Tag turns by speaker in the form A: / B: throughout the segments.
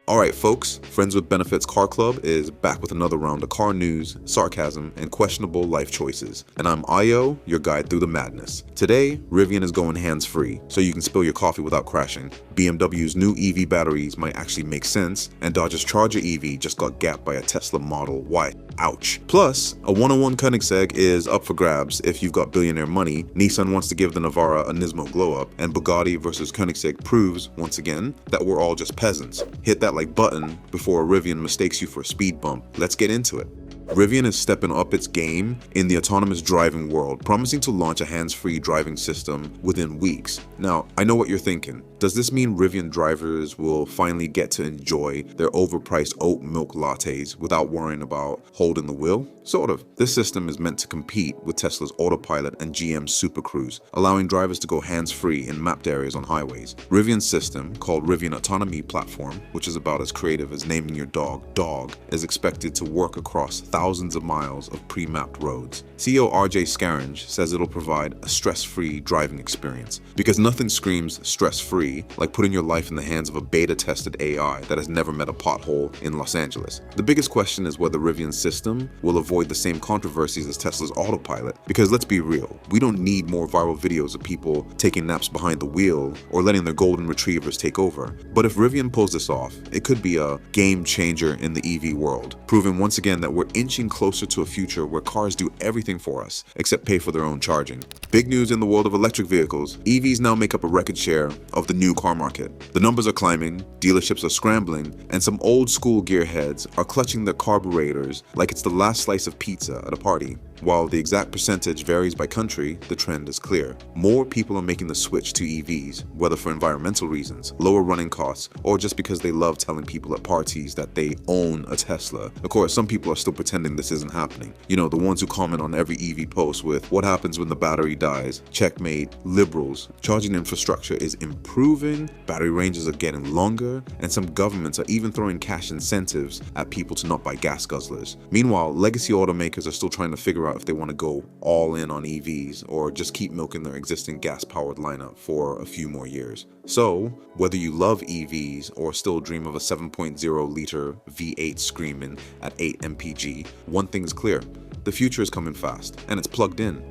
A: Alright folks, Friends with Benefits Car Club is back with another round of car news, sarcasm, and questionable life choices. And I'm Io, your guide through the madness. Today, Rivian is going hands-free, so you can spill your coffee without crashing. BMW's new EV batteries might actually make sense, and Dodge's Charger EV just got gapped by a Tesla Model Y. Ouch. Plus, a 101 Koenigsegg is up for grabs if you've got billionaire money. Nissan wants to give the Navara a Nismo glow-up, and Bugatti versus Koenigsegg proves, once again, that we're all just peasants. Hit that like button before a Rivian mistakes you for a speed bump. Let's get into it. Rivian is stepping up its game in the autonomous driving world, promising to launch a hands-free driving system within weeks. Now, I know what you're thinking. Does this mean Rivian drivers will finally get to enjoy their overpriced oat milk lattes without worrying about holding the wheel? Sort of. This system is meant to compete with Tesla's Autopilot and GM's Super Cruise, allowing drivers to go hands-free in mapped areas on highways. Rivian's system, called Rivian Autonomy Platform, which is about as creative as naming your dog Dog, is expected to work across thousands of miles of pre-mapped roads. CEO RJ Scaringe says it'll provide a stress-free driving experience, because nothing screams stress-free like putting your life in the hands of a beta-tested AI that has never met a pothole in Los Angeles. The biggest question is whether Rivian's system will avoid the same controversies as Tesla's Autopilot, because let's be real, we don't need more viral videos of people taking naps behind the wheel or letting their golden retrievers take over. But if Rivian pulls this off, it could be a game changer in the EV world, proving once again that we're inching closer to a future where cars do everything for us except pay for their own charging. Big news in the world of electric vehicles. EVs now make up a record share of the new car market. The numbers are climbing, dealerships are scrambling, and some old school gearheads are clutching their carburetors like it's the last slice of pizza at a party. While the exact percentage varies by country, the trend is clear. More people are making the switch to EVs, whether for environmental reasons, lower running costs, or just because they love telling people at parties that they own a Tesla. Of course, some people are still pretending this isn't happening. You know, the ones who comment on every EV post with, "What happens when the battery dies? Checkmate, liberals." Charging infrastructure is improving, battery ranges are getting longer, and some governments are even throwing cash incentives at people to not buy gas guzzlers. Meanwhile, legacy automakers are still trying to figure out if they want to go all in on EVs or just keep milking their existing gas-powered lineup for a few more years. So, whether you love EVs or still dream of a 7.0-liter V8 screaming at 8 mpg, one thing is clear: the future is coming fast, and it's plugged in.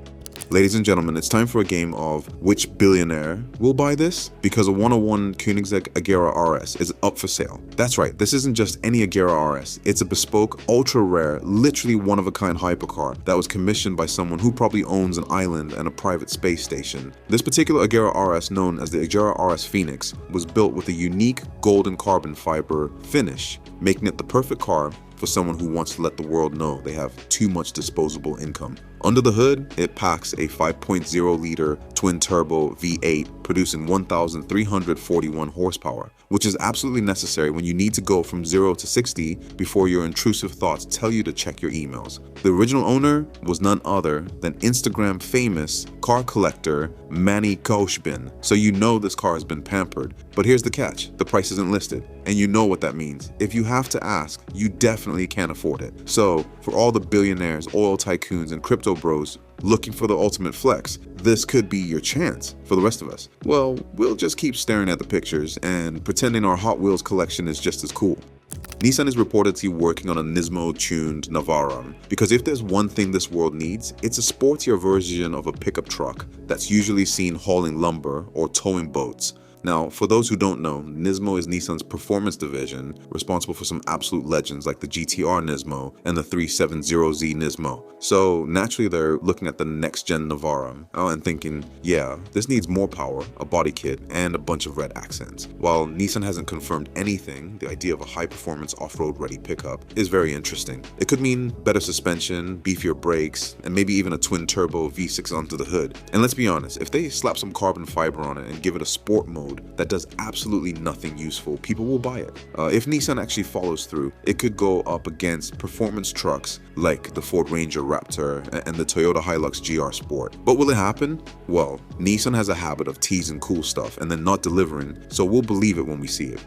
A: Ladies and gentlemen, it's time for a game of which billionaire will buy this, because a 101 Koenigsegg Agera RS is up for sale. That's right, this isn't just any Agera RS, it's a bespoke, ultra-rare, literally one-of-a-kind hypercar that was commissioned by someone who probably owns an island and a private space station. This particular Agera RS, known as the Agera RS Phoenix, was built with a unique golden carbon fiber finish, making it the perfect car for someone who wants to let the world know they have too much disposable income. Under the hood, it packs a 5.0-liter twin-turbo V8 producing 1,341 horsepower, which is absolutely necessary when you need to go from 0 to 60 before your intrusive thoughts tell you to check your emails. The original owner was none other than Instagram famous car collector Manny Koshbin, so you know this car has been pampered. But here's the catch: the price isn't listed, and you know what that means. If you have to ask, you definitely can't afford it. So, for all the billionaires, oil tycoons, and crypto bros looking for the ultimate flex, this could be your chance. For the rest of us, well, we'll just keep staring at the pictures and pretending our Hot Wheels collection is just as cool. Nissan is reportedly working on a Nismo-tuned Navara, because if there's one thing this world needs, it's a sportier version of a pickup truck that's usually seen hauling lumber or towing boats. Now, for those who don't know, Nismo is Nissan's performance division, responsible for some absolute legends like the GTR Nismo and the 370Z Nismo. So naturally they're looking at the next-gen Navara and thinking, yeah, this needs more power, a body kit, and a bunch of red accents. While Nissan hasn't confirmed anything, the idea of a high-performance off-road ready pickup is very interesting. It could mean better suspension, beefier brakes, and maybe even a twin-turbo V6 under the hood. And let's be honest, if they slap some carbon fiber on it and give it a sport mode that does absolutely nothing useful, people will buy it. If Nissan actually follows through, it could go up against performance trucks like the Ford Ranger Raptor and the Toyota Hilux GR Sport. But will it happen? Well, Nissan has a habit of teasing cool stuff and then not delivering, so we'll believe it when we see it.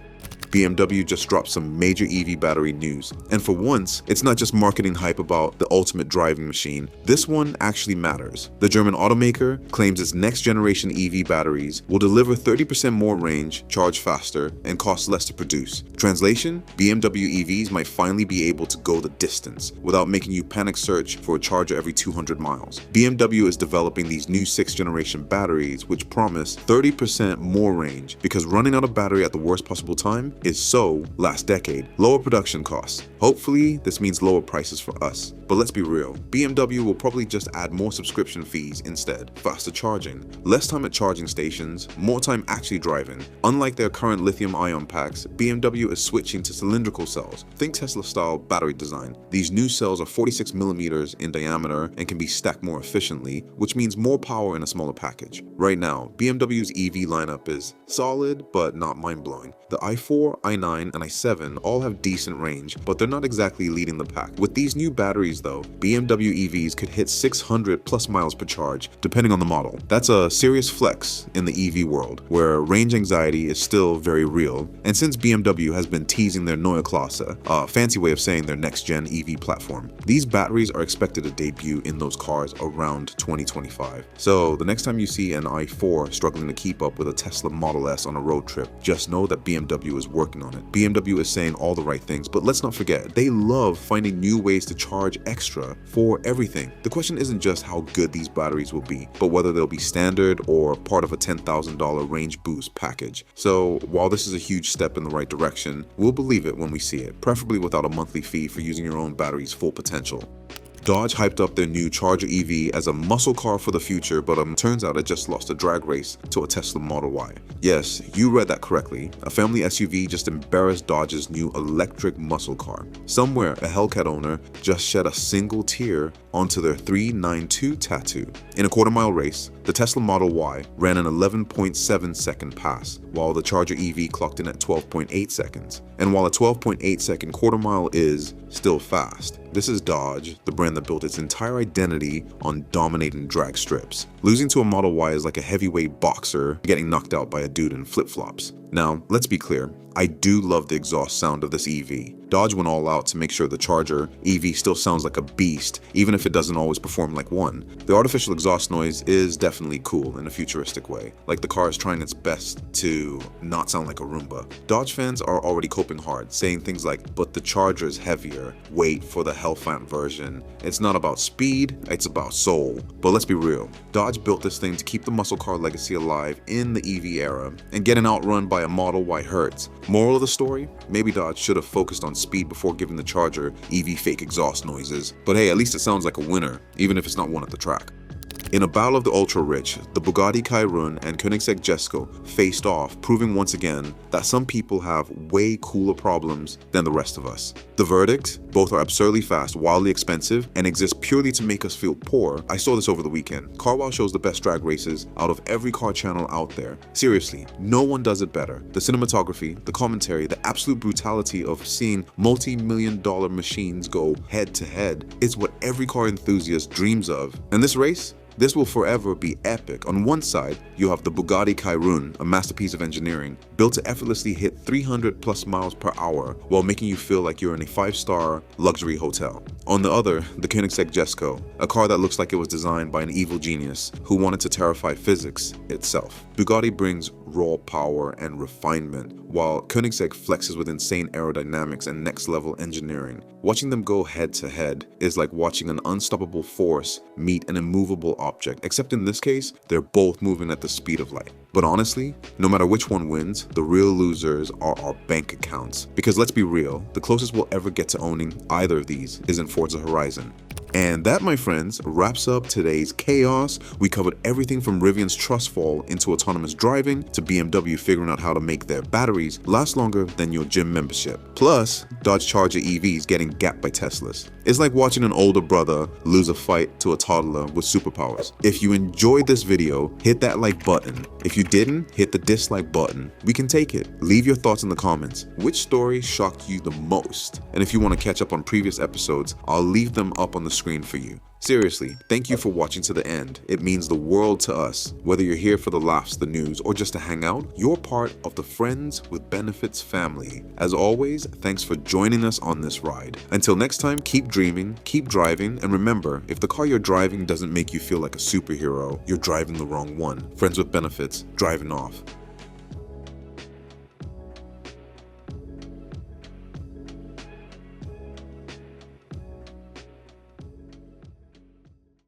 A: BMW just dropped some major EV battery news. And for once, it's not just marketing hype about the ultimate driving machine. This one actually matters. The German automaker claims its next generation EV batteries will deliver 30% more range, charge faster, and cost less to produce. Translation: BMW EVs might finally be able to go the distance without making you panic search for a charger every 200 miles. BMW is developing these new 6th generation batteries which promise 30% more range because running out of battery at the worst possible time is so last decade. Lower production costs. Hopefully this means lower prices for us. But let's be real, BMW will probably just add more subscription fees instead. Faster charging, less time at charging stations, more time actually driving. Unlike their current lithium-ion packs, BMW is switching to cylindrical cells. Think Tesla-style battery design. These new cells are 46 millimeters in diameter and can be stacked more efficiently, which means more power in a smaller package. Right now, BMW's EV lineup is solid but not mind-blowing. The i4, i9, and i7 all have decent range, but they're not exactly leading the pack. With these new batteries though, BMW EVs could hit 600 plus miles per charge, depending on the model. That's a serious flex in the EV world, where range anxiety is still very real. And since BMW has been teasing their Neue Klasse, a fancy way of saying their next-gen EV platform, these batteries are expected to debut in those cars around 2025. So the next time you see an i4 struggling to keep up with a Tesla Model S on a road trip, just know that BMW is working on it. BMW is saying all the right things, but let's not forget, they love finding new ways to charge extra for everything. The question isn't just how good these batteries will be, but whether they'll be standard or part of a $10,000 range boost package. So while this is a huge step in the right direction, we'll believe it when we see it, preferably without a monthly fee for using your own battery's full potential. Dodge hyped up their new Charger EV as a muscle car for the future, but turns out it just lost a drag race to a Tesla Model Y. Yes, you read that correctly. A family SUV just embarrassed Dodge's new electric muscle car. Somewhere, a Hellcat owner just shed a single tear onto their 392 tattoo. In a quarter-mile race, the Tesla Model Y ran an 11.7 second pass, while the Charger EV clocked in at 12.8 seconds. And while a 12.8 second quarter mile is still fast, this is Dodge, the brand that built its entire identity on dominating drag strips. Losing to a Model Y is like a heavyweight boxer getting knocked out by a dude in flip-flops. Now, let's be clear, I do love the exhaust sound of this EV. Dodge went all out to make sure the Charger EV still sounds like a beast, even if it doesn't always perform like one. The artificial exhaust noise is definitely cool in a futuristic way, like the car is trying its best to not sound like a Roomba. Dodge fans are already coping hard, saying things like, but the Charger is heavier, wait for the Hellfant version. It's not about speed, it's about soul. But let's be real, Dodge built this thing to keep the muscle car legacy alive in the EV era, and getting outrun by a Model Y hurts. Moral of the story, maybe Dodge should have focused on speed before giving the Charger EV fake exhaust noises. But hey, at least it sounds like a winner, even if it's not one at the track. In a battle of the ultra-rich, the Bugatti Chiron and Koenigsegg Jesko faced off, proving once again that some people have way cooler problems than the rest of us. The verdict? Both are absurdly fast, wildly expensive, and exist purely to make us feel poor. I saw this over the weekend. CarWow shows the best drag races out of every car channel out there. Seriously, no one does it better. The cinematography, the commentary, the absolute brutality of seeing multi-million-dollar machines go head-to-head is what every car enthusiast dreams of. And this race? This will forever be epic. On one side, you have the Bugatti Chiron, a masterpiece of engineering, built to effortlessly hit 300 plus miles per hour while making you feel like you're in a 5-star luxury hotel. On the other, the Koenigsegg Jesko, a car that looks like it was designed by an evil genius who wanted to terrify physics itself. Bugatti brings raw power and refinement, while Koenigsegg flexes with insane aerodynamics and next-level engineering. Watching them go head-to-head is like watching an unstoppable force meet an immovable object, except in this case, they're both moving at the speed of light. But honestly, no matter which one wins, the real losers are our bank accounts. Because let's be real, the closest we'll ever get to owning either of these is in Forza Horizon. And that, my friends, wraps up today's chaos. We covered everything from Rivian's trust fall into autonomous driving to BMW figuring out how to make their batteries last longer than your gym membership. Plus, Dodge Charger EVs getting gapped by Teslas. It's like watching an older brother lose a fight to a toddler with superpowers. If you enjoyed this video, hit that like button. If you didn't, hit the dislike button. We can take it. Leave your thoughts in the comments. Which story shocked you the most? And if you want to catch up on previous episodes, I'll leave them up on the screen for you. Seriously, thank you for watching to the end. It means the world to us. Whether you're here for the laughs, the news, or just to hang out, you're part of the Friends with Benefits family. As always, thanks for joining us on this ride. Until next time, keep dreaming, keep driving, and remember, if the car you're driving doesn't make you feel like a superhero, you're driving the wrong one. Friends with Benefits, driving off.